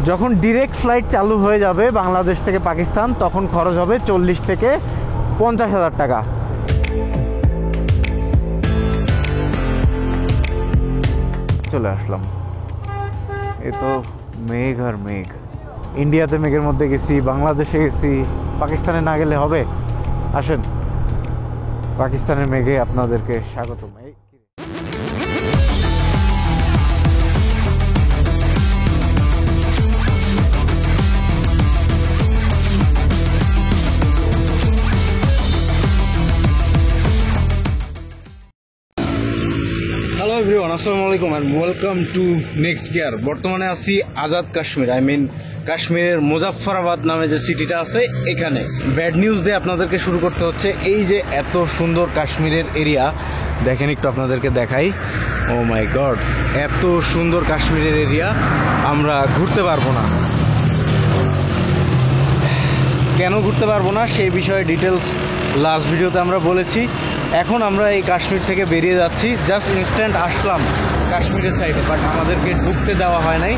যখন direct flight চালু হয়ে যাবে বাংলাদেশ থেকে পাকিস্তান, তখন খরচ হবে 40 থেকে 50,000 টাকা। চলে আসলাম, এ তো মেঘ আর মেঘ। ইন্ডিয়াতে মেঘের মধ্যে গেছি, বাংলাদেশে গেছি, পাকিস্তানে না গেলে হবে? আসেন, পাকিস্তানের মেঘে আপনাদেরকে স্বাগতম। হ্যালো এভরিওয়ান, আসসালামু আলাইকুম and welcome to Next Gear. বর্তমানে আছি আজাদ কাশ্মীর, কাশ্মীরের মুজাফফরাবাদ নামে যে সিটিটা আছে এখানে। ব্যাড নিউজ দিয়ে আপনাদেরকে শুরু করতে হচ্ছে। এই যে এত সুন্দর কাশ্মীরের এরিয়া, দেখেন একটু আপনাদেরকে দেখাই। ও মাই গড, এত সুন্দর কাশ্মীরের এরিয়া আমরা ঘুরতে পারবো না। কেন ঘুরতে পারবো না সেই বিষয়ে ডিটেলস লাস্ট ভিডিওতে আমরা বলেছি। এখন আমরা এই কাশ্মীর থেকে বেরিয়ে যাচ্ছি, জাস্ট ইনস্ট্যান্ট আসলাম কাশ্মীরের সাইডে, বাট আমাদেরকে ঢুকতে দেওয়া হয় নাই।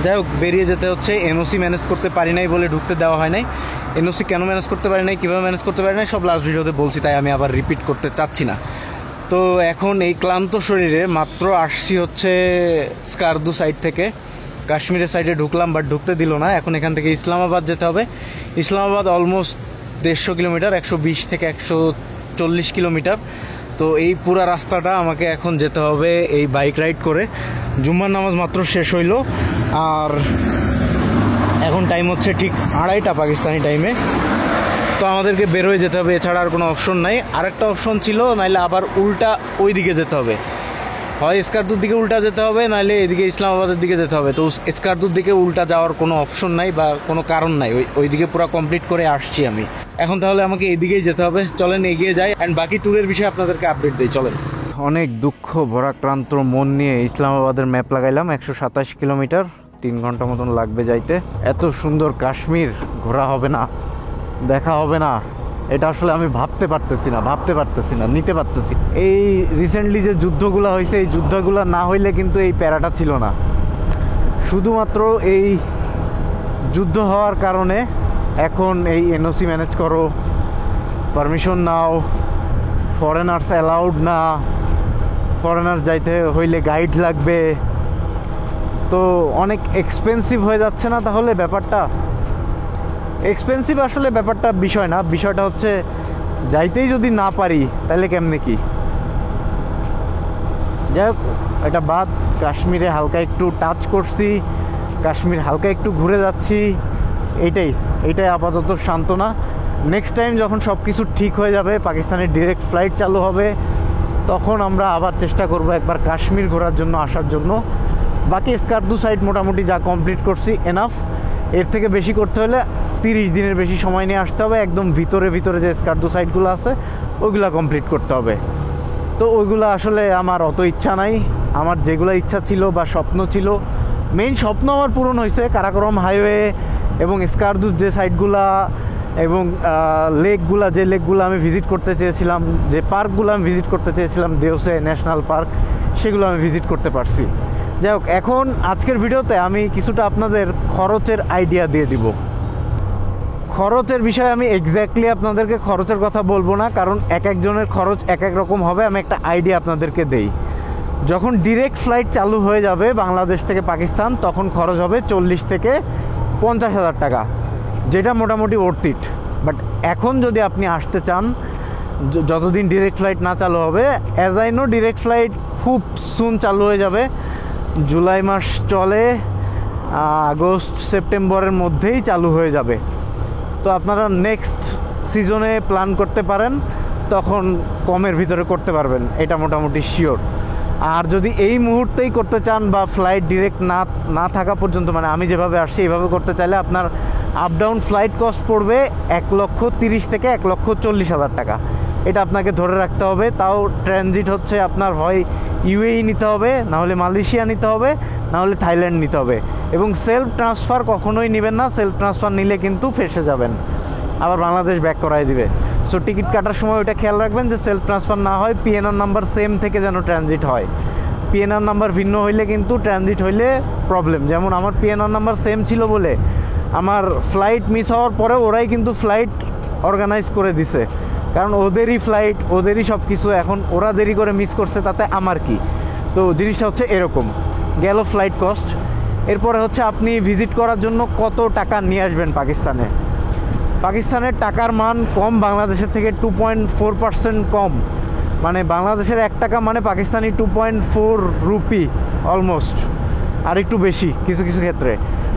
যাই হোক, বেরিয়ে যেতে হচ্ছে। এনওসি ম্যানেজ করতে পারি নাই বলে ঢুকতে দেওয়া হয় নাই। এনওসি কেন ম্যানেজ করতে পারি নাই, কীভাবে ম্যানেজ করতে পারি নাই, সব লাস্ট ভিডিওতে বলছি, তাই আমি আবার রিপিট করতে চাচ্ছি না। তো এখন এই ক্লান্ত শরীরে মাত্র আসছি হচ্ছে স্কারদু সাইড থেকে, কাশ্মীরের সাইডে ঢুকলাম, বাট ঢুকতে দিল না। এখন এখান থেকে ইসলামাবাদ যেতে হবে। ইসলামাবাদ অলমোস্ট 150 কিলোমিটার, 120 থেকে 140 কিলোমিটার। তো এই পুরা রাস্তাটা আমাকে এখন যেতে হবে এই বাইক রাইড করে। জুম্মার নামাজ মাত্র শেষ হইল, আর এখন টাইম হচ্ছে ঠিক 2:30 পাকিস্তানি টাইমে। তো আমাদেরকে বের হয়ে যেতে হবে, এছাড়া আর কোনো অপশন নাই। আরেকটা অপশন ছিল, নাইলে আবার উল্টা ওই দিকে যেতে হবে, হয় স্কারদুর দিকে উল্টা যেতে হবে, নাহলে এদিকে ইসলামাবাদের দিকে যেতে হবে। তো স্কারদুর দিকে উল্টা যাওয়ার কোনো অপশন নাই বা কোনো কারণ নাই, ওই দিকে পুরো কমপ্লিট করে আসছি আমি। এখন তাহলে আমাকে এদিকেই যেতে হবে। চলেন এগিয়ে যাই, অ্যান্ড বাকি ট্যুরের বিষয়ে আপনাদেরকে আপডেট দিই। চলেন। অনেক দুঃখ ভরাক্রান্ত মন নিয়ে ইসলামাবাদের ম্যাপ লাগাইলাম। 127 কিলোমিটার, 3 ঘন্টা মতন লাগবে যাইতে। এত সুন্দর কাশ্মীর ঘোরা হবে না, দেখা হবে না, এটা আসলে আমি ভাবতে পারতেছি না, নিতে পারতেছি। এই রিসেন্টলি যে যুদ্ধগুলো হয়েছে, এই যুদ্ধগুলো না হইলে কিন্তু এই প্যারাটা ছিল না। শুধুমাত্র এই যুদ্ধ হওয়ার কারণে এখন এই এনওসি ম্যানেজ করো, পারমিশন নাও, ফরেনার্স অ্যালাউড না, ফরেনার যাইতে হইলে গাইড লাগবে। তো অনেক এক্সপেন্সিভ হয়ে যাচ্ছে না তাহলে ব্যাপারটা? এক্সপেন্সিভ আসলে ব্যাপারটা বিষয় না, বিষয়টা হচ্ছে যাইতেই যদি না পারি তাহলে কেমনে কি। যাই হোক, এটা বাদ। কাশ্মীরে হালকা একটু টাচ করছি, কাশ্মীর হালকা একটু ঘুরে যাচ্ছি, এইটাই আপাতত সান্ত্বনা। নেক্সট টাইম যখন সব কিছু ঠিক হয়ে যাবে, পাকিস্তানের ডিরেক্ট ফ্লাইট চালু হবে, তখন আমরা আবার চেষ্টা করব একবার কাশ্মীর ঘোরার জন্য আসার জন্য। বাকি স্কারদু সাইড মোটামুটি যা কমপ্লিট করছি এনাফ। এর থেকে বেশি করতে হলে 30 দিনের বেশি সময় নিয়ে আসতে হবে। একদম ভিতরে যে স্কারদু সাইডগুলো আছে ওইগুলো কমপ্লিট করতে হবে। তো ওইগুলো আসলে আমার অত ইচ্ছা নাই। আমার যেগুলো ইচ্ছা ছিল বা স্বপ্ন ছিল, মেইন স্বপ্ন আমার পূরণ হয়েছে। কারাকোরাম হাইওয়ে এবং স্কারদুর যে সাইডগুলা এবং যে লেকগুলো আমি ভিজিট করতে চেয়েছিলাম, যে পার্কগুলো আমি ভিজিট করতে চেয়েছিলাম, দেওসে ন্যাশনাল পার্ক, সেগুলো আমি ভিজিট করতে পারছি। যাই হোক, এখন আজকের ভিডিওতে আমি কিছুটা আপনাদের খরচের আইডিয়া দিয়ে দিব। খরচের বিষয়ে আমি এক্স্যাক্টলি আপনাদেরকে খরচের কথা বলবো না, কারণ এক একজনের খরচ এক এক রকম হবে। আমি একটা আইডিয়া আপনাদেরকে দেই। যখন ডিরেক্ট ফ্লাইট চালু হয়ে যাবে বাংলাদেশ থেকে পাকিস্তান, তখন খরচ হবে 40 থেকে 50,000 টাকা, যেটা মোটামুটি ওর্থ ইট। বাট এখন যদি আপনি আসতে চান, যতদিন ডিরেক্ট ফ্লাইট না চালু হবে, as I know direct flight খুব সুন চালু হয়ে যাবে। জুলাই মাস চলে, আগস্ট সেপ্টেম্বরের মধ্যেই চালু হয়ে যাবে। তো আপনারা নেক্সট সিজনে প্ল্যান করতে পারেন, তখন কমের ভিতরে করতে পারবেন, এটা মোটামুটি শিওর। আর যদি এই মুহূর্তেই করতে চান বা ফ্লাইট ডিরেক্ট না থাকা পর্যন্ত, মানে আমি যেভাবে আসছি এইভাবে করতে চাইলে, আপনার আপ ডাউন ফ্লাইট কস্ট পড়বে 1,30,000 থেকে 1,40,000 টাকা। এটা আপনাকে ধরে রাখতে হবে। তাও ট্রানজিট হচ্ছে আপনার হয় ইউএই নিতে হবে, নাহলে মালয়েশিয়া নিতে হবে, নাহলে থাইল্যান্ড নিতে হবে। এবং সেলফ ট্রান্সফার কখনোই নেবেন না। সেলফ ট্রান্সফার নিলে কিন্তু ফেসে যাবেন, আবার বাংলাদেশ ব্যাক করাই দিবে। সো টিকিট কাটার সময় ওটা খেয়াল রাখবেন যে সেলফ ট্রান্সফার না হয়, পিএনআর নাম্বার সেম থেকে যেন ট্রানজিট হয়। পিএনআর নাম্বার ভিন্ন হইলে কিন্তু ট্রানজিট হইলে প্রবলেম। যেমন আমার পিএনআর নাম্বার সেম ছিল বলে আমার ফ্লাইট মিস হওয়ার পরে ওরাই কিন্তু ফ্লাইট অর্গানাইজ করে দিছে, কারণ ওদেরই ফ্লাইট, ওদেরই সব কিছু। এখন ওরা দেরি করে মিস করছে, তাতে আমার কি? তো জিনিসটা হচ্ছে এরকম। গেল ফ্লাইট কস্ট। এরপরে হচ্ছে আপনি ভিজিট করার জন্য কত টাকা নিয়ে আসবেন পাকিস্তানে। পাকিস্তানের টাকার মান কম বাংলাদেশের থেকে 2.4% কম। মানে বাংলাদেশের 1 টাকা মানে পাকিস্তানি 2.4 রুপি অলমোস্ট, আর একটু বেশি কিছু কিছু ক্ষেত্রে।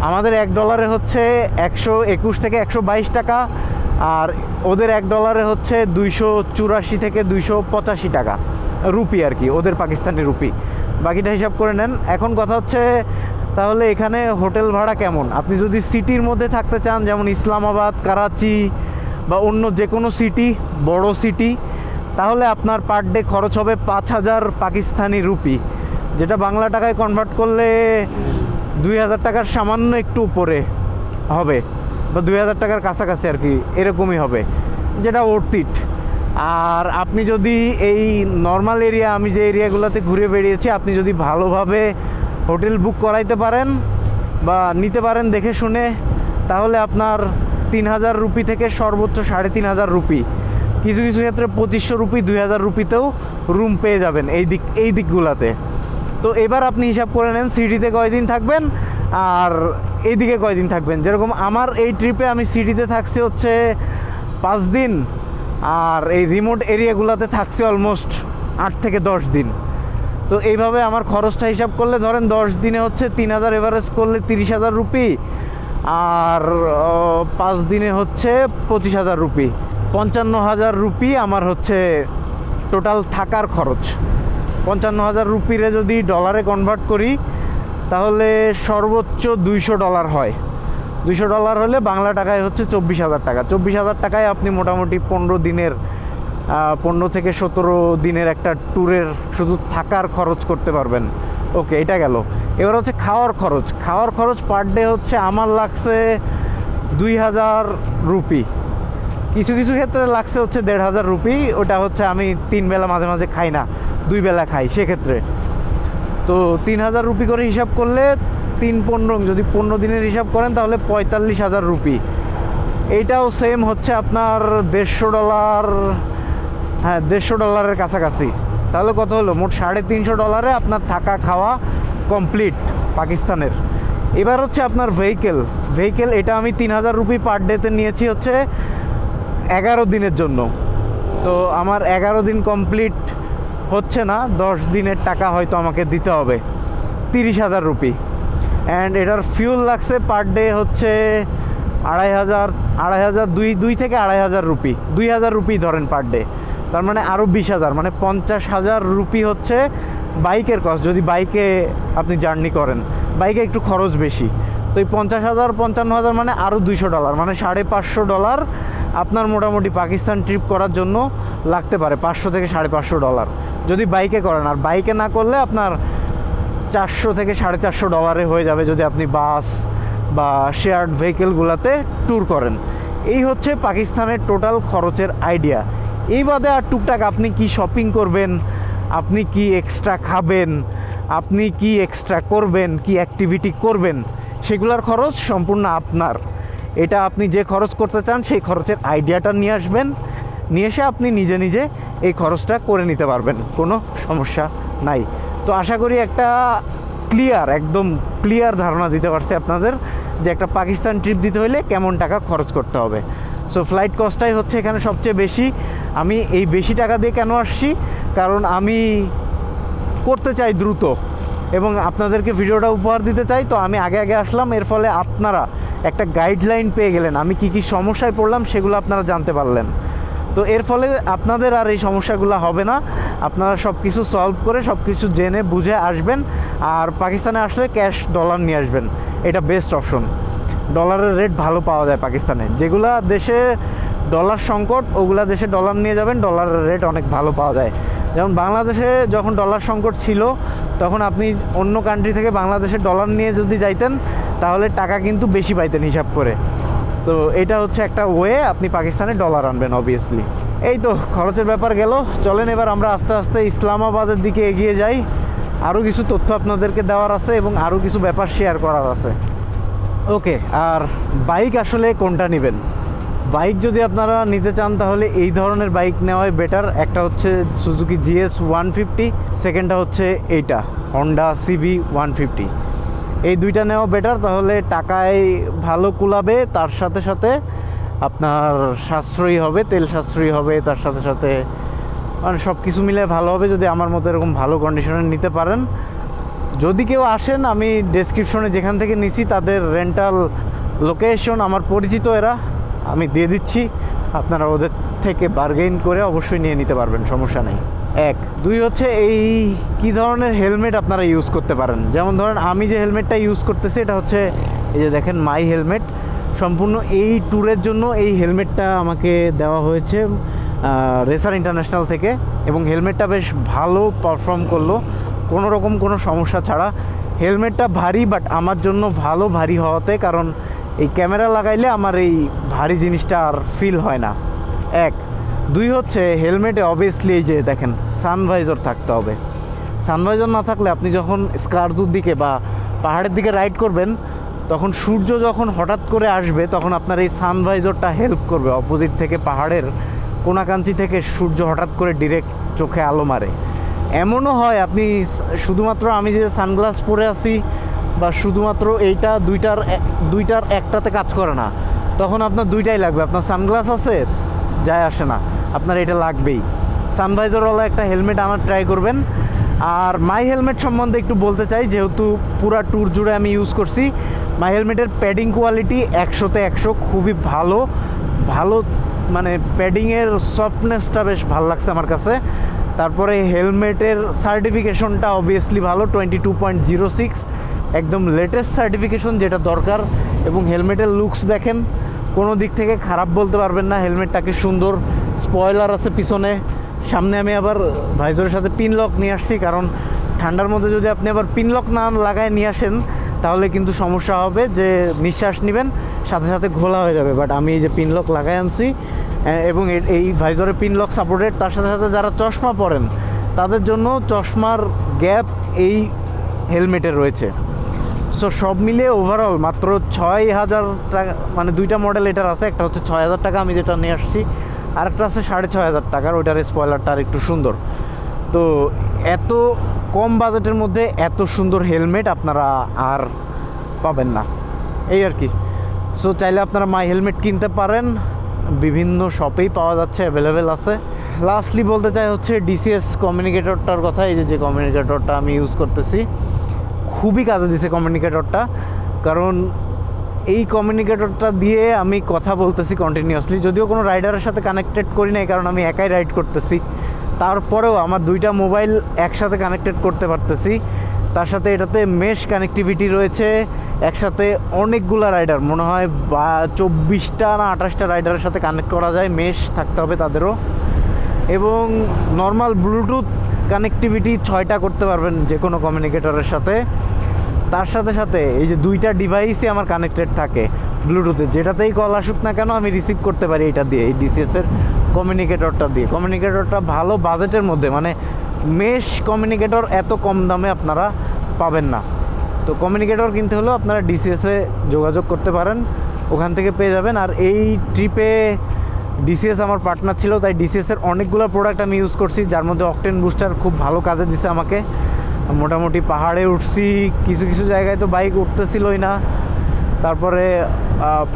আমাদের $1 হচ্ছে 121 থেকে 122 টাকা, আর ওদের $1 হচ্ছে 284 থেকে 285 টাকা রুপি আর কি, ওদের পাকিস্তানি রুপি। বাকিটা হিসাব করে নেন। এখন কথা হচ্ছে তাহলে এখানে হোটেল ভাড়া কেমন? আপনি যদি সিটির মধ্যে থাকতে চান, যেমন ইসলামাবাদ, করাচি বা অন্য যে কোনো সিটি, বড় সিটি, তাহলে আপনার পার ডে খরচ হবে 5000 পাকিস্তানি রুপি, যেটা বাংলা টাকায় কনভার্ট করলে 2000 টাকার সামান্য একটু উপরে হবে, বা 2000 টাকার কাছাকাছি আর কি, এরকমই হবে, যেটা অর্থিত। আর আপনি যদি এই নর্মাল এরিয়া, আমি যে এরিয়াগুলোতে ঘুরে বেরিয়েছি, আপনি যদি ভালোভাবে হোটেল বুক করাইতে পারেন বা নিতে পারেন দেখে শুনে, তাহলে আপনার 3000 রুপি থেকে সর্বোচ্চ 3500 রুপি, কিছু কিছু ক্ষেত্রে 2500 রুপি, 2000 রুপিতেও রুম পেয়ে যাবেন এই দিকগুলাতে। তো এবার আপনি হিসাব করে নেন সিটিতে কয়দিন থাকবেন আর এইদিকে কয়দিন থাকবেন। যেরকম আমার এই ট্রিপে আমি সিটিতে থাকছি হচ্ছে 5 দিন, আর এই রিমোট এরিয়াগুলোতে থাকছে অলমোস্ট 8 থেকে 10 দিন। তো এইভাবে আমার খরচটা হিসাব করলে ধরেন 10 দিনে হচ্ছে 3000, এভারেজ করলে 30,000 রুপি, আর 5 দিনে হচ্ছে 25,000 রুপি, 55,000 রুপি আমার হচ্ছে টোটাল থাকার খরচ। 55,000 রুপিরে যদি ডলারে কনভার্ট করি তাহলে সর্বোচ্চ $200 হয়। $200 হলে বাংলা টাকায় হচ্ছে 24,000 টাকা। 24,000 টাকায় আপনি মোটামুটি 15 দিনের 15 থেকে 17 দিনের একটা ট্যুরের শুধু থাকার খরচ করতে পারবেন। ওকে, এটা গেল। এবার হচ্ছে খাওয়ার খরচ। খাওয়ার খরচ পার ডে হচ্ছে আমার লাগছে 2000 রুপি, কিছু কিছু ক্ষেত্রে লাগছে হচ্ছে 1500 রুপি। ওটা হচ্ছে আমি 3 বেলা মাঝে মাঝে খাই না, 2 বেলা খাই সেক্ষেত্রে। তো 3000 রুপি করে হিসাব করলে 3-15, যদি 15 দিনের হিসাব করেন তাহলে 45,000 রুপি। এইটাও সেম হচ্ছে আপনার $150, হ্যাঁ $150 কাছাকাছি। তাহলে কত হলো? মোট $350 আপনার থাকা খাওয়া কমপ্লিট পাকিস্তানের। এবার হচ্ছে আপনার ভেহিকেল, এটা আমি 3000 রুপি পার ডেতে নিয়েছি হচ্ছে 11 দিনের জন্য। তো আমার 11 দিন কমপ্লিট হচ্ছে না, 10 দিনের টাকা হয়তো আমাকে দিতে হবে 30,000 রুপি। অ্যান্ড এটার ফিউল লাগছে পার ডে হচ্ছে 2,500 2 থেকে 2,500 রুপি, 2,000 রুপি ধরেন পার ডে। তার মানে আরও 20,000, মানে 50,000 রুপি হচ্ছে বাইকের কস্ট, যদি বাইকে আপনি জার্নি করেন। বাইকে একটু খরচ বেশি, তো এই 50,000 55,000 মানে আরও $200, মানে $550 আপনার মোটামুটি পাকিস্তান ট্রিপ করার জন্য লাগতে পারে। 500 থেকে $550 যদি বাইকে করেন। আর বাইকে না করলে আপনার 400 থেকে $450 হয়ে যাবে যদি আপনি বাস বা শেয়ার্ড ভেহিকেলগুলোতে ট্যুর করেন। এই হচ্ছে পাকিস্তানের টোটাল খরচের আইডিয়া। এই বাদে আর টুকটাক আপনি কি শপিং করবেন, আপনি কি এক্সট্রা খাবেন, আপনি কি এক্সট্রা করবেন, কি অ্যাক্টিভিটি করবেন, সেগুলোর খরচ সম্পূর্ণ আপনার। এটা আপনি যে খরচ করতে চান সেই খরচের আইডিয়াটা নিয়ে আসবেন, নিয়ে এসে আপনি নিজে নিজে এই খরচটা করে নিতে পারবেন, কোনো সমস্যা নাই। তো আশা করি একটা একদম ক্লিয়ার ধারণা দিতে পারছি আপনাদের যে একটা পাকিস্তান ট্রিপ দিতে হলে কেমন টাকা খরচ করতে হবে। সো ফ্লাইট কস্টটাই হচ্ছে এখানে সবচেয়ে বেশি। আমি এই বেশি টাকা দিয়ে কেন আসছি, কারণ আমি করতে চাই দ্রুত এবং আপনাদেরকে ভিডিওটা উপহার দিতে চাই। তো আমি আগে আসলাম, এর ফলে আপনারা একটা গাইডলাইন পেয়ে গেলেন, আমি কি কি সমস্যায় পড়লাম সেগুলো আপনারা জানতে পারলেন। তো এর ফলে আপনাদের আর এই সমস্যাগুলো হবে না, আপনারা সব কিছু সলভ করে সব কিছু জেনে বুঝে আসবেন। আর পাকিস্তানে আসলে ক্যাশ ডলার নিয়ে আসবেন, এটা বেস্ট অপশন। ডলারের রেট ভালো পাওয়া যায় পাকিস্তানে। যেগুলা দেশে ডলার সংকট, ওগুলা দেশে ডলার নিয়ে যাবেন, ডলারের রেট অনেক ভালো পাওয়া যায়। যেমন বাংলাদেশে যখন ডলার সংকট ছিল তখন আপনি অন্য কান্ট্রি থেকে বাংলাদেশে ডলার নিয়ে যদি যাইতেন তাহলে টাকা কিন্তু বেশি পাইতেন হিসাব করে। তো এটা হচ্ছে একটা ওয়ে আপনি পাকিস্তানে ডলার আনবেন অবভিয়াসলি। এই তো খরচের ব্যাপার গেল। চলেন এবার আমরা আস্তে আস্তে ইসলামাবাদের দিকে এগিয়ে যাই। আরও কিছু তথ্য আপনাদেরকে দেওয়ার আছে এবং আরও কিছু ব্যাপার শেয়ার করার আছে। ওকে, আর বাইক আসলে কোনটা নেবেন? বাইক যদি আপনারা নিতে চান তাহলে এই ধরনের বাইক নেওয়াই বেটার। একটা হচ্ছে সুজুকি GS 150, সেকেন্ডটা হচ্ছে এইটা হন্ডা CB 150। এই দুইটা নেওয়া বেটার, তাহলে টাকায় ভালো কুলাবে, তার সাথে সাথে আপনার সাশ্রয়ী হবে, তেল সাশ্রয়ী হবে, তার সাথে সাথে মানে সব কিছু মিলে ভালো হবে যদি আমার মতো এরকম ভালো কন্ডিশনে নিতে পারেন। যদি কেউ আসেন, আমি ডেসক্রিপশনে যেখান থেকে নিছি তাদের রেন্টাল লোকেশন আমার পরিচিত, এরা আমি দিয়ে দিচ্ছি, আপনারা ওদের থেকে বার্গেইন করে অবশ্যই নিয়ে নিতে পারবেন, সমস্যা নেই। এক, দুই হচ্ছে এই কি ধরনের হেলমেট আপনারা ইউজ করতে পারেন। যেমন ধরেন আমি যে হেলমেটটা ইউজ করতেছি এটা হচ্ছে এই যে দেখেন মাই হেলমেট। সম্পূর্ণ এই ট্যুরের জন্য এই হেলমেটটা আমাকে দেওয়া হয়েছে রেসার ইন্টারন্যাশনাল থেকে, এবং হেলমেটটা বেশ ভালো পারফর্ম করলো কোনো রকম কোনো সমস্যা ছাড়া। হেলমেটটা ভারী, বাট আমার জন্য ভালো ভারী হওয়াতে, কারণ এই ক্যামেরা লাগাইলে আমার এই ভারী জিনিসটা আর ফিল হয় না। এক, দুই হচ্ছে হেলমেটে অবভিয়াসলি এই যে দেখেন সানভাইজর থাকতে হবে। সানভাইজর না থাকলে আপনি যখন স্কার্দুর দিকে বা পাহাড়ের দিকে রাইড করবেন, তখন সূর্য যখন হঠাৎ করে আসবে তখন আপনার এই সানভাইজরটা হেল্প করবে। অপোজিট থেকে পাহাড়ের কোনাকাঞ্চি থেকে সূর্য হঠাৎ করে ডিরেক্ট চোখে আলো মারে। এমনও হয় আপনি শুধুমাত্র আমি যে সানগ্লাস পরে আছি বা শুধুমাত্র এইটা দুইটার একটাতে কাজ করে না, তখন আপনার দুইটাই লাগবে। আপনার সানগ্লাস আছে, যায় আসে না, আপনার এটা লাগবেই। সানভাইজারওয়ালা একটা হেলমেট আমার ট্রাই করবেন। আর মাই হেলমেট সম্বন্ধে একটু বলতে চাই, যেহেতু পুরা ট্যুর জুড়ে আমি ইউজ করছি। মাই হেলমেটের প্যাডিং কোয়ালিটি 100তে 100, খুবই ভালো ভালো, মানে প্যাডিংয়ের সফটনেসটা বেশ ভালো লাগছে আমার কাছে। তারপরে হেলমেটের সার্টিফিকেশনটা অবভিয়াসলি ভালো, 22.06, একদম লেটেস্ট সার্টিফিকেশন যেটা দরকার। এবং হেলমেটের লুকস দেখেন, কোনো দিক থেকে খারাপ বলতে পারবেন না। হেলমেটটাকে সুন্দর, স্পয়লার আছে পিছনে, সামনে আমি আবার ভাইজরের সাথে পিন লক নিয়ে আসছি, কারণ ঠান্ডার মধ্যে যদি আপনি আবার পিন লক না লাগায় নিয়ে আসেন তাহলে কিন্তু সমস্যা হবে, যে নিঃশ্বাস নেবেন সাথে সাথে ঘোলা হয়ে যাবে। বাট আমি এই যে পিন লক লাগাই আনছি, এবং এই ভাইজরের পিন লক সাপোর্টেড। তার সাথে সাথে যারা চশমা পরেন তাদের জন্য চশমার গ্যাপ এই হেলমেটে রয়েছে। সো সব মিলিয়ে ওভারঅল মাত্র 6,000 টাকা, মানে দুইটা মডেল এটার আছে। একটা হচ্ছে 6,000 টাকা আমি যেটা নিয়ে আসছি, আর একটা আছে 6,500 টাকার, ওইটার স্পয়লারটা আর একটু সুন্দর। তো এত কম বাজেটের মধ্যে এত সুন্দর হেলমেট আপনারা আর পাবেন না, এই আর কি। সো চাইলে আপনারা মাই হেলমেট কিনতে পারেন, বিভিন্ন শপেই পাওয়া যাচ্ছে, অ্যাভেলেবেল আছে। লাস্টলি বলতে চাই হচ্ছে DCS কমিউনিকেটরটার কথা। এই যে কমিউনিকেটরটা আমি ইউজ করতেছি, খুবই কাজে দিছে কমিউনিকেটরটা, কারণ এই কমিউনিকেটরটা দিয়ে আমি কথা বলতেছি কন্টিনিউয়াসলি। যদিও কোনো রাইডারের সাথে কানেক্টেড করি নাই, কারণ আমি একাই রাইড করতেছি, তারপরেও আমার দুইটা মোবাইল একসাথে কানেক্টেড করতে পারতেছি। তার সাথে এটাতে মেশ কানেক্টিভিটি রয়েছে, একসাথে অনেকগুলো রাইডার, মনে হয় 24টা না 28টা রাইডারের সাথে কানেক্ট করা যায়, মেশ থাকতে হবে তাদেরও। এবং নর্মাল ব্লুটুথ কানেক্টিভিটি 6টা করতে পারবেন যে কোনো কমিউনিকেটরের সাথে। তার সাথে সাথে এই যে দুইটা ডিভাইসই আমার কানেক্টেড থাকে ব্লুটুথে, যেটাতেই কল আসুক না কেন আমি রিসিভ করতে পারি এটা দিয়ে, এই DCS-এর কমিউনিকেটরটা দিয়ে। কমিউনিকেটরটা ভালো বাজেটের মধ্যে, মানে মেশ কমিউনিকেটর এত কম দামে আপনারা পাবেন না। তো কমিউনিকেটর কিনতে হলেও আপনারা DCS-এ যোগাযোগ করতে পারেন, ওখান থেকে পেয়ে যাবেন। আর এই ট্রিপে DCS আমার পার্টনার ছিল, তাই DCS-এর অনেকগুলো প্রোডাক্ট আমি ইউজ করছি, যার মধ্যে অকটেন বুস্টার খুব ভালো কাজে দিছে আমাকে। মোটামুটি পাহাড়ে উঠছি, কিছু কিছু জায়গায় তো বাইক উঠতেছিলই না। তারপরে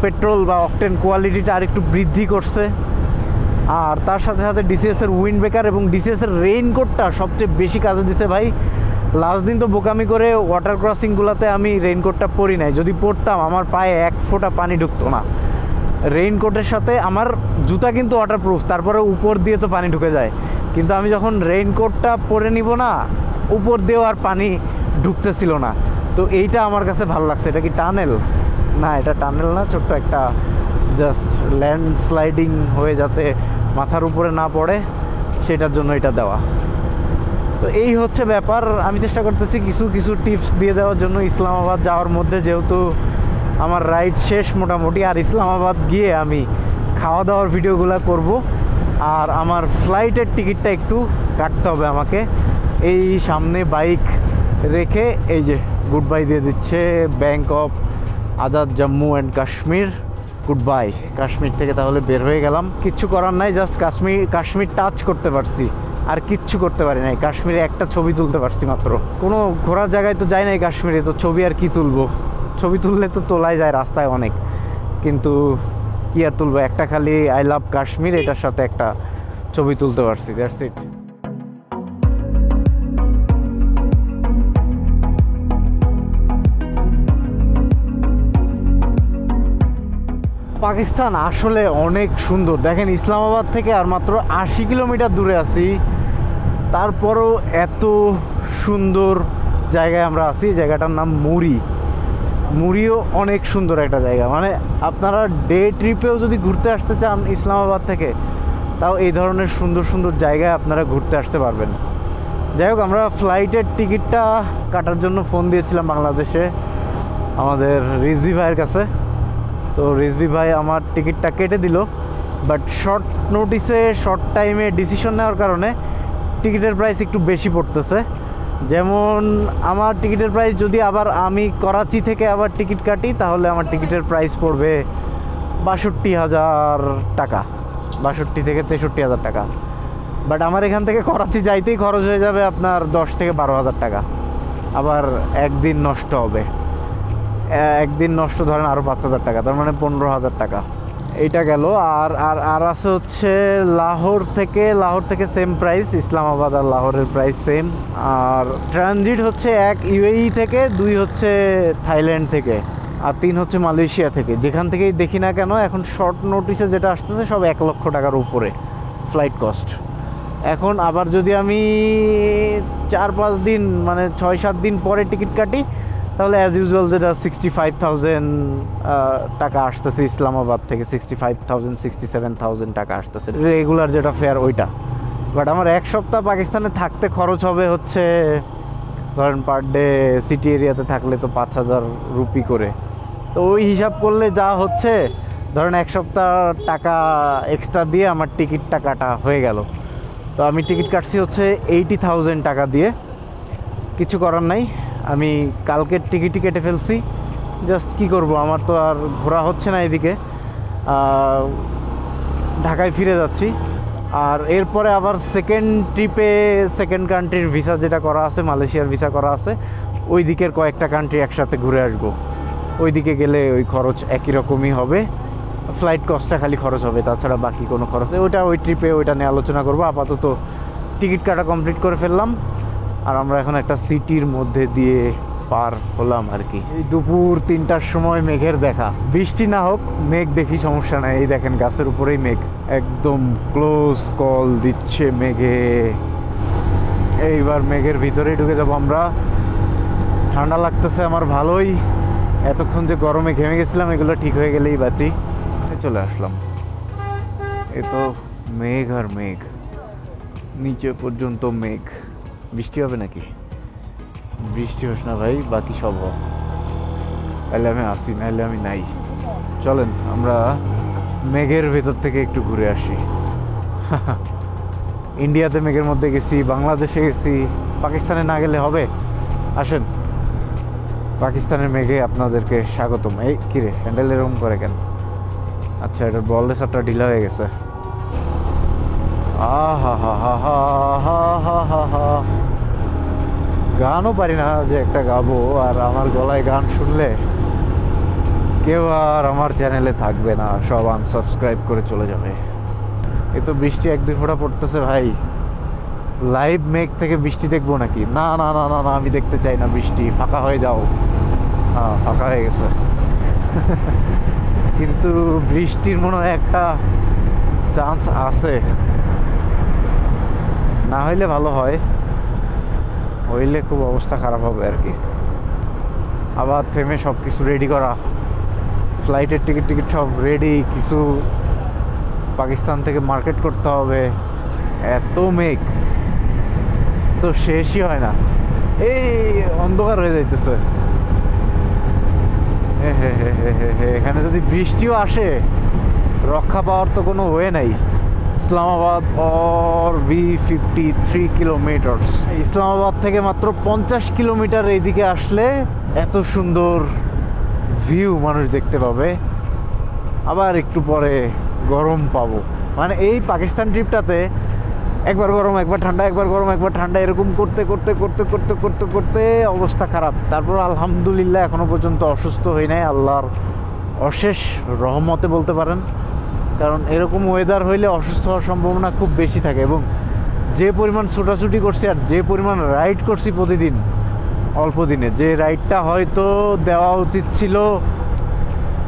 পেট্রোল বা অকটেন কোয়ালিটিটা আরেকটু বৃদ্ধি করছে। আর তার সাথে সাথে DCS-এর উইন্ড ব্রেকার এবং DCS-এর রেইনকোটটা সবচেয়ে বেশি কাজে দিছে ভাই। লাস্ট দিন তো বোকামি করে ওয়াটার ক্রসিংগুলোতে আমি রেইনকোটটা পরি নাই, যদি পরতাম আমার পায়ে এক ফোঁটা পানি ঢুকতো না। রেইনকোটের সাথে আমার জুতা কিন্তু ওয়াটারপ্রুফ, তারপরে উপর দিয়ে তো পানি ঢুকে যায়, কিন্তু আমি যখন রেইনকোটটা পরে নিব না, উপর দিয়েও আর পানি ঢুকতেছিল না। তো এইটা আমার কাছে ভালো লাগছে। এটা কি টানেল? না, এটা টানেল না, ছোট্ট একটা জাস্ট ল্যান্ডস্লাইডিং হয়ে যাতে মাথার উপরে না পড়ে, সেটার জন্য এটা দেওয়া। তো এই হচ্ছে ব্যাপার। আমি চেষ্টা করতেছি কিছু কিছু টিপস দিয়ে দেওয়ার জন্য ইসলামাবাদ যাওয়ার মধ্যে, যেহেতু আমার রাইড শেষ মোটামুটি। আর ইসলামাবাদ গিয়ে আমি খাওয়া দাওয়ার ভিডিওগুলো করব। আর আমার ফ্লাইটের টিকিটটা একটু কাটতে হবে আমাকে। এই সামনে বাইক রেখে এই যে গুড বাই দিয়ে দিচ্ছে bank of Azad Jammu and Kashmir. Good bye. Kashmir থেকে তাহলে বের হয়ে গেলাম। কিচ্ছু করার নাই, জাস্ট কাশ্মীর টাচ করতে পারছি, আর কিচ্ছু করতে পারি নাই। কাশ্মীরে একটা ছবি তুলতে পারছি মাত্র। কোনো ঘোরার জায়গায় তো যাই নাই কাশ্মীরে, তো ছবি আর কি তুলবো? ছবি তুললে তো তোলাই যায় রাস্তায় অনেক, কিন্তু কি আর তুলবো? একটা খালি আই লাভ কাশ্মীর এটার সাথে একটা ছবি তুলতে পারছি, দ্যাটস ইট। পাকিস্তান আসলে অনেক সুন্দর। দেখেন, ইসলামাবাদ থেকে আর মাত্র 80 কিলোমিটার দূরে আছি, তারপরও এত সুন্দর জায়গায় আমরা আছি। জায়গাটার নাম মুরিও অনেক সুন্দর একটা জায়গা। মানে আপনারা ডে ট্রিপেও যদি ঘুরতে আসতে চান ইসলামাবাদ থেকে, তাও এই ধরনের সুন্দর সুন্দর জায়গায় আপনারা ঘুরতে আসতে পারবেন। যাই হোক, আমরা ফ্লাইটের টিকিটটা কাটার জন্য ফোন দিয়েছিলাম বাংলাদেশে আমাদের রিজভি ভাইয়ের কাছে। তো রিজভি ভাই আমার টিকিটটা কেটে দিল, বাট শর্ট নোটিসে শর্ট টাইমে ডিসিশন নেওয়ার কারণে টিকিটের প্রাইস একটু বেশি পড়তেছে। যেমন আমার টিকিটের প্রাইস যদি আবার আমি করাচি থেকে আবার টিকিট কাটি, তাহলে আমার টিকিটের প্রাইস পড়বে 62,000 টাকা, 62 থেকে 63,000 টাকা। বাট আমার এখান থেকে করাচি যাইতেই খরচ হয়ে যাবে আপনার 10 থেকে 12,000 টাকা। আবার একদিন নষ্ট হবে, একদিন নষ্ট ধরেন আরও 5,000 টাকা, তার মানে 15,000 টাকা। এইটা গেল। আর আর আর আছে হচ্ছে লাহোর থেকে সেম প্রাইস, ইসলামাবাদ আর লাহোরের প্রাইস সেম। আর ট্রানজিট হচ্ছে 1 ইউএই থেকে, 2 হচ্ছে থাইল্যান্ড থেকে, আর 3 হচ্ছে মালয়েশিয়া থেকে। যেখান থেকেই দেখি না কেন এখন শর্ট নোটিসে যেটা আসতেছে সব 1 লক্ষ টাকার উপরে ফ্লাইট কস্ট। এখন আবার যদি আমি 4-5 দিন মানে 6-7 দিন পরে টিকিট কাটি, তাহলে অ্যাজ ইউজুয়াল যেটা 65,000 টাকা আসতেছে ইসলামাবাদ থেকে, 65,000 67,000 টাকা আসতেছে রেগুলার যেটা ফেয়ার ওইটা। বাট আমার 1 সপ্তাহ পাকিস্তানে থাকতে খরচ হবে হচ্ছে ধরেন পার ডে সিটি এরিয়াতে থাকলে তো 5,000 রুপি করে। তো ওই হিসাব করলে যা হচ্ছে ধরেন 1 সপ্তাহ টাকা এক্সট্রা দিয়ে আমার টিকিটটা কাটা হয়ে গেল। তো আমি টিকিট কাটছি হচ্ছে 80,000 টাকা দিয়ে। কিছু করার নাই, আমি কালকের টিকিটই কেটে ফেলছি। জাস্ট কি করব, আমার তো আর ঘোরা হচ্ছে না এদিকে, ঢাকায় ফিরে যাচ্ছি। আর এরপরে আবার সেকেন্ড ট্রিপে সেকেন্ড কান্ট্রির ভিসা যেটা করা আছে, মালয়েশিয়ার ভিসা করা আছে, ওই দিকের কয়েকটা কান্ট্রি একসাথে ঘুরে আসবো। ওই দিকে গেলে ওই খরচ একই রকমই হবে, ফ্লাইট কস্টটা খালি খরচ হবে, তাছাড়া বাকি কোনো খরচ নেই। ওই ট্রিপে ওইটা নিয়ে আলোচনা করবো। আপাতত টিকিট কাটা কমপ্লিট করে ফেললাম, আর আমরা এখন একটা সিটির মধ্যে দিয়ে পার হলাম আর কি। এই দুপুর 3টার সময় মেঘের দেখা। বৃষ্টি না হোক, মেঘ দেখি, সমস্যা নাই। এই দেখেন গাছের উপরেই মেঘ, একদম ক্লোজ কল দিচ্ছে মেঘে। এইবার মেঘের ভিতরেই ঢুকে যাবো আমরা। ঠান্ডা লাগতেছে আমার ভালোই, এতক্ষণ যে গরমে ঘেমে গেছিলাম এগুলো ঠিক হয়ে গেলেই বাঁচি। চলে আসলাম। এ তো মেঘ আর মেঘ, নিচে পর্যন্ত মেঘ। বৃষ্টি হবে নাকি? বৃষ্টি হোস না ভাই, বাকি সব হোক, তাহলে আমি আসি, নাহলে আমি নাই। চলেন আমরা মেঘের ভেতর থেকে একটু ঘুরে আসি। ইন্ডিয়াতে মেঘের মধ্যে গেছি, বাংলাদেশে গেছি, পাকিস্তানে না গেলে হবে? আসেন, পাকিস্তানের মেঘে আপনাদেরকে স্বাগতম। এই কিরে, হ্যান্ডেল এরকম করে কেন? আচ্ছা, এটার বল রেসারটা ঢিলা হয়ে গেছে। গানও পারি না যে একটা গাবো, আর আমার গলায় গান শুনলে কেউ আর আমার চ্যানেলে থাকবে না, সব আনসাবস্ক্রাইব করে চলে যাবে। এ তো বৃষ্টি 1-2 ফোঁটা পড়তেছে ভাই। লাইভ মেঘ থেকে বৃষ্টি দেখবো নাকি? না না না না না, আমি দেখতে চাই না বৃষ্টি। ফাঁকা হয়ে যাও। হ্যাঁ, ফাঁকা হয়ে গেছে। কিন্তু বৃষ্টির মনে হয় একটা চান্স আছে, না হইলে ভালো হয়, হইলে খুব অবস্থা খারাপ হবে আর কি। আবার থেমে সব কিছু রেডি করা, ফ্লাইটের টিকিট সব রেডি, কিছু পাকিস্তান থেকে মার্কেট করতে হবে। এত মেঘ তো শেষই হয় না, এই অন্ধকার হয়ে যাইতেছে। এখানে যদি বৃষ্টিও আসে, রক্ষা পাওয়ার তো কোনো ওয়ে নাই। Islamabad or V53 kilometres. Islamabad থেকে মাত্র 50 কিলোমিটার এইদিকে আসলে এত সুন্দর ভিউ মানুষ দেখতে পাবে। আবার একটু পরে গরম পাবো, মানে এই পাকিস্তান ট্রিপটাতে একবার গরম একবার ঠান্ডা, একবার গরম একবার ঠান্ডা, এরকম করতে করতে করতে করতে করতে করতে অবস্থা খারাপ। তারপর আলহামদুলিল্লাহ এখনো পর্যন্ত অসুস্থ হই নাই, আল্লাহর অশেষ রহমতে বলতে পারেন। কারণ এরকম ওয়েদার হইলে অসুস্থ হওয়ার সম্ভাবনা খুব বেশি থাকে। এবং যে পরিমাণ ছোটাছুটি করছি আর যে পরিমাণ রাইড করছি প্রতিদিন অল্প দিনে, যে রাইডটা হয়তো দেওয়া উচিত ছিল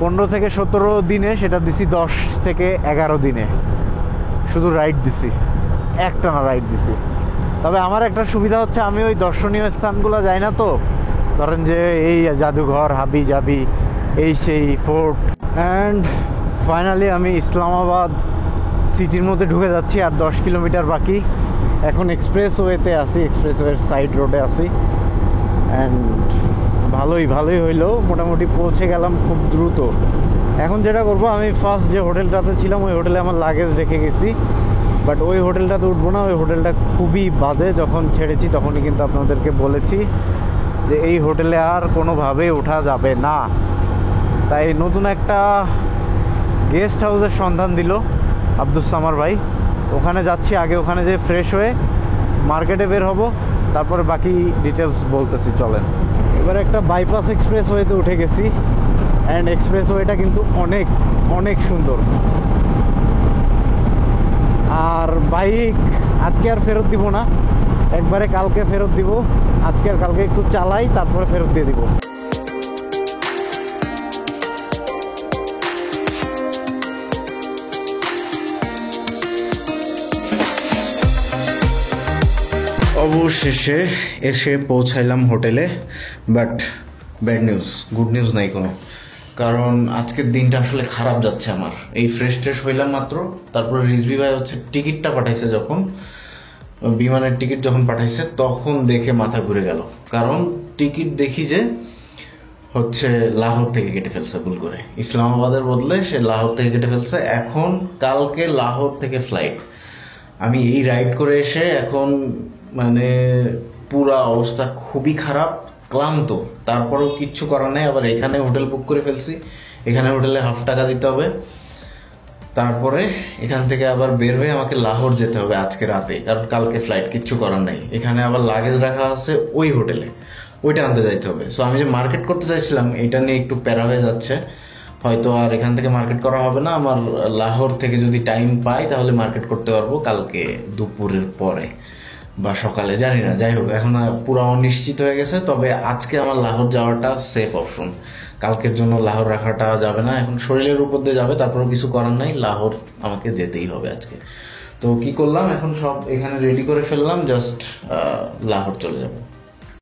15 থেকে 17 দিনে, সেটা দিছি 10 থেকে 11 দিনে শুধু রাইড দিছি, একটানা রাইড দিছি। তবে আমার একটা সুবিধা হচ্ছে আমি ওই দর্শনীয় স্থানগুলো যাই না, তো ধরেন যে এই জাদুঘর, হাবি জাবি, এই সেই ফোর্ট। অ্যান্ড ফাইনালি আমি ইসলামাবাদ সিটির মধ্যে ঢুকে যাচ্ছি, আর 10 কিলোমিটার বাকি। এখন এক্সপ্রেসওয়েতে আছি, এক্সপ্রেসওয়ের সাইড রোডে আছি। অ্যান্ড ভালোই হইলো, মোটামুটি পৌঁছে গেলাম খুব দ্রুত। এখন যেটা করব, আমি ফার্স্ট যে হোটেলটাতে ছিলাম ওই হোটেলে আমার লাগেজ রেখে গেছি, বাট ওই হোটেলটাতে উঠবো না। ওই হোটেলটা খুবই বাজে, যখন ছেড়েছি তখনই কিন্তু আপনাদেরকে বলেছি যে এই হোটেলে আর কোনোভাবেই ওঠা যাবে না। তাই নতুন একটা গেস্ট হাউসের সন্ধান দিল আব্দুস সামার ভাই, ওখানে যাচ্ছি। আগে ওখানে যে ফ্রেশ হয়ে মার্কেটে বের হব, তারপরে বাকি ডিটেলস বলতেছি, চলেন। এবার একটা বাইপাস এক্সপ্রেসওয়েতে উঠে গেছি। অ্যান্ড এক্সপ্রেসওয়েটা কিন্তু অনেক অনেক সুন্দর। আর বাইক আজকে আর ফেরত দিব না, একবারে কালকে ফেরত দিব। আজকে আর কালকে একটু চালাই, তারপরে ফেরত দিয়ে দিব। অবশেষে এসে পৌঁছাইলাম হোটেলে, but bad news, good news নাই কোনো। কারণ আজকের দিনটা আসলে খারাপ যাচ্ছে আমার। এই ফ্রেশ হইলাম মাত্র, তারপরে রিজভি ভাই হচ্ছে টিকিটটা পাঠাইছে, যখন বিমানের টিকিট যখন পাঠাইছে তখন দেখে মাথা ঘুরে গেল। কারণ টিকিট দেখি যে হচ্ছে লাহোর থেকে কেটে ফেলছে ভুল করে, ইসলামাবাদের বদলে সে লাহোর থেকে কেটে ফেলছে। এখন কালকে লাহোর থেকে ফ্লাইট। আমি এই রাইড করে এসে এখন মানে পুরা অবস্থা খুবই খারাপ, ক্লান্ত। তারপরেও কিচ্ছু করার নেই, আবার এখানে হোটেল বুক করে ফেলছি। এখানে হোটেলে হাফ টাকা দিতে হবে, তারপরে এখান থেকে আবার বের হয়ে আমাকে লাহোর যেতে হবে আজকে রাতে, কারণ কালকে ফ্লাইট, কিচ্ছু করার নেই। এখানে আবার লাগেজ রাখা আছে ওই হোটেলে, ওইটা আনতে যাইতে হবে। সো আমি যে মার্কেট করতে চাইছিলাম এটা নিয়ে একটু প্যারা হয়ে যাচ্ছে। হয়তো আর এখান থেকে মার্কেট করা হবে না। আমার লাহোর থেকে যদি টাইম পাই তাহলে মার্কেট করতে পারবো কালকে দুপুরের পরে বা সকালে, জানি না। যাই হোক, এখন পুরো অনিশ্চিত হয়ে গেছে। তবে আজকে আমার লাহোর যাওয়াটা সেফ অপশন, কালকের জন্য লাহোর রাখাটা যাবে না। এখন শরীরের উপর দিয়ে যাবে, তারপরেও কিছু করার নাই, লাহোর আমাকে যেতেই হবে আজকে। তো কি করলাম, এখন সব এখানে রেডি করে ফেললাম, জাস্ট লাহোর চলে যাবো।